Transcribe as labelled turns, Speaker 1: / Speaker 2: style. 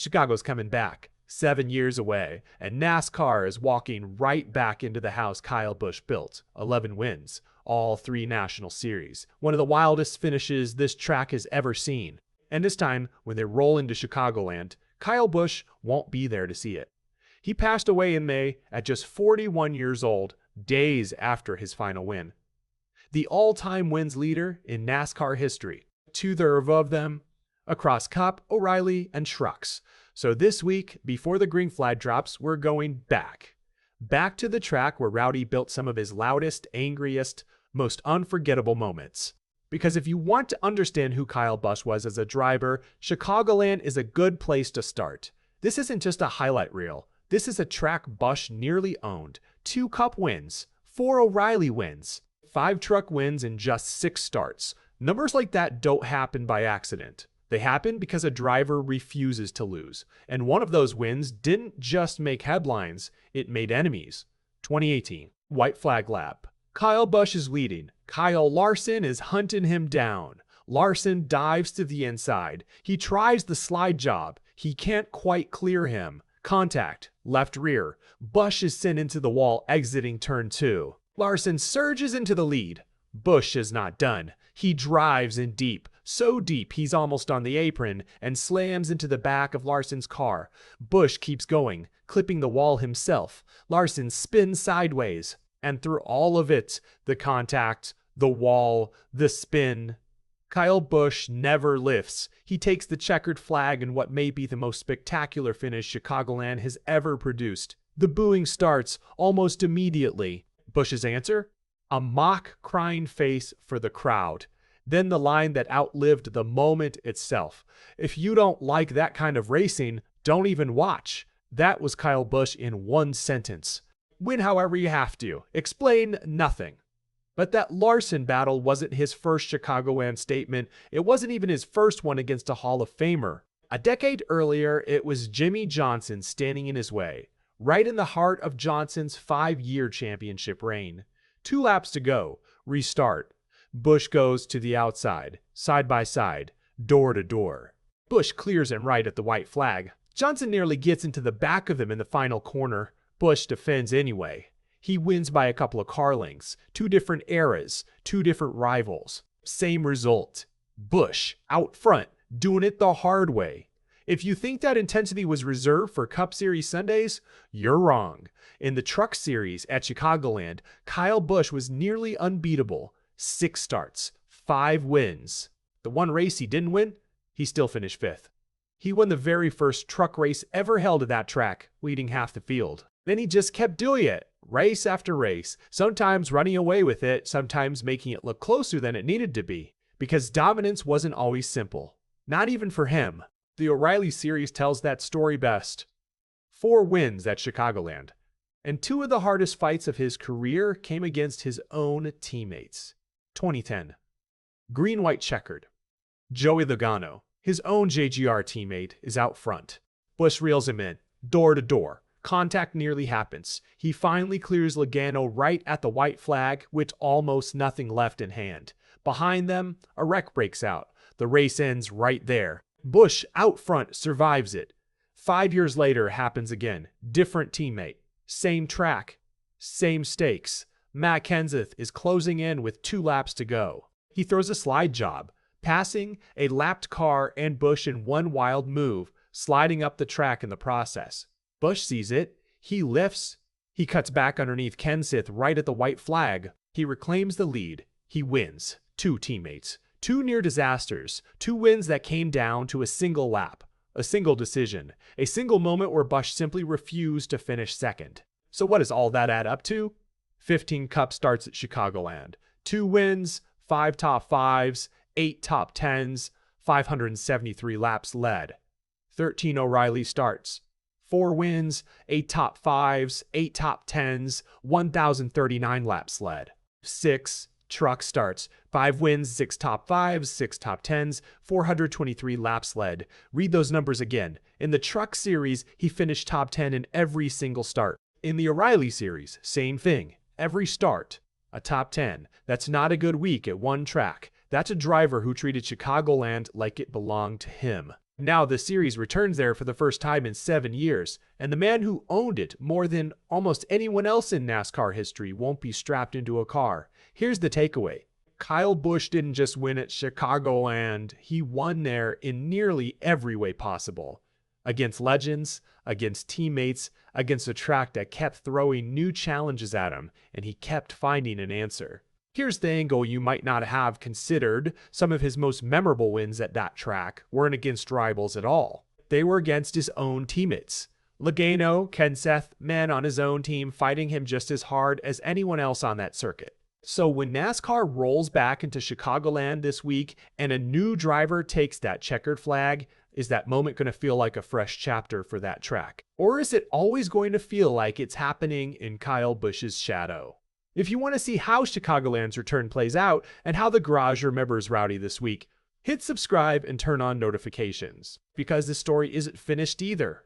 Speaker 1: Chicago's coming back, 7 years away, and NASCAR is walking right back into the house Kyle Busch built. 11 wins, all 3 national series. One of the wildest finishes this track has ever seen. And this time, when they roll into Chicagoland, Kyle Busch won't be there to see it. He passed away in May at just 41 years old, days after his final win. The all-time wins leader in NASCAR history. 2/3 of them across Cup, O'Reilly, and Trucks. So this week, before the green flag drops, we're going back. Back to the track where Rowdy built some of his loudest, angriest, most unforgettable moments. Because if you want to understand who Kyle Busch was as a driver, Chicagoland is a good place to start. This isn't just a highlight reel. This is a track Busch nearly owned. 2 Cup wins, 4 O'Reilly wins, 5 truck wins in just 6 starts. Numbers like that don't happen by accident. They happen because a driver refuses to lose. And one of those wins didn't just make headlines, it made enemies. 2018, white flag lap. Kyle Busch is leading. Kyle Larson is hunting him down. Larson dives to the inside. He tries the slide job. He can't quite clear him. Contact, left rear. Busch is sent into the wall exiting turn 2. Larson surges into the lead. Busch is not done. He drives in deep, so deep he's almost on the apron, and slams into the back of Larson's car. Busch keeps going, clipping the wall himself. Larson spins sideways, and through all of it, the contact, the wall, the spin, Kyle Busch never lifts. He takes the checkered flag in what may be the most spectacular finish Chicagoland has ever produced. The booing starts almost immediately. Busch's answer? A mock crying face for the crowd. Then the line that outlived the moment itself. If you don't like that kind of racing, don't even watch. That was Kyle Busch in one sentence. Win however you have to. Explain nothing. But that Larson battle wasn't his first Chicagoland statement. It wasn't even his first one against a Hall of Famer. A decade earlier, it was Jimmie Johnson standing in his way, right in the heart of Johnson's 5-year championship reign. 2 laps to go. Restart. Busch goes to the outside, side by side, door to door. Busch clears him right at the white flag. Johnson nearly gets into the back of him in the final corner. Busch defends anyway. He wins by a couple of car lengths. 2 different eras, 2 different rivals. Same result. Busch out front, doing it the hard way. If you think that intensity was reserved for Cup Series Sundays, you're wrong. In the Truck Series at Chicagoland, Kyle Busch was nearly unbeatable. 6 starts, 5 wins. The one race he didn't win, he still finished 5th. He won the very first truck race ever held at that track, leading half the field. Then he just kept doing it, race after race, sometimes running away with it, sometimes making it look closer than it needed to be. Because dominance wasn't always simple. Not even for him. The O'Reilly Series tells that story best. 4 wins at Chicagoland. And 2 of the hardest fights of his career came against his own teammates. 2010. Green-white checkered. Joey Logano, his own JGR teammate, is out front. Busch reels him in, door to door. Contact nearly happens. He finally clears Logano right at the white flag with almost nothing left in hand. Behind them, a wreck breaks out. The race ends right there. Busch out front survives it. 5 years later happens again. Different teammate. Same track. Same stakes. Matt Kenseth is closing in with 2 laps to go. He throws a slide job, passing a lapped car and Busch in one wild move, sliding up the track in the process. Busch sees it. He lifts. He cuts back underneath Kenseth right at the white flag. He reclaims the lead. He wins. 2 teammates. 2 near disasters. 2 wins that came down to a single lap. A single decision. A single moment where Busch simply refused to finish second. So what does all that add up to? 15 Cup starts at Chicagoland. 2 wins, 5 top 5s, 8 top 10s, 573 laps led. 13 O'Reilly starts. 4 wins, 8 top 5s, 8 top 10s, 1,039 laps led. 6 truck starts. 5 wins, 6 top 5s, 6 top 10s, 423 laps led. Read those numbers again. In the Truck Series, he finished top 10 in every single start. In the O'Reilly Series, same thing. Every start, a top 10. That's not a good week at one track. That's a driver who treated Chicagoland like it belonged to him. Now the series returns there for the first time in 7 years, and the man who owned it more than almost anyone else in NASCAR history won't be strapped into a car. Here's the takeaway. Kyle Busch didn't just win at Chicagoland, he won there in nearly every way possible. Against legends, against teammates, against a track that kept throwing new challenges at him, and he kept finding an answer. Here's the angle you might not have considered. Some of his most memorable wins at that track weren't against rivals at all. They were against his own teammates. Logano, Kenseth, men on his own team fighting him just as hard as anyone else on that circuit. So when NASCAR rolls back into Chicagoland this week and a new driver takes that checkered flag, is that moment going to feel like a fresh chapter for that track? Or is it always going to feel like it's happening in Kyle Busch's shadow? If you want to see how Chicagoland's return plays out and how the garage remembers Rowdy this week, hit subscribe and turn on notifications, because this story isn't finished either.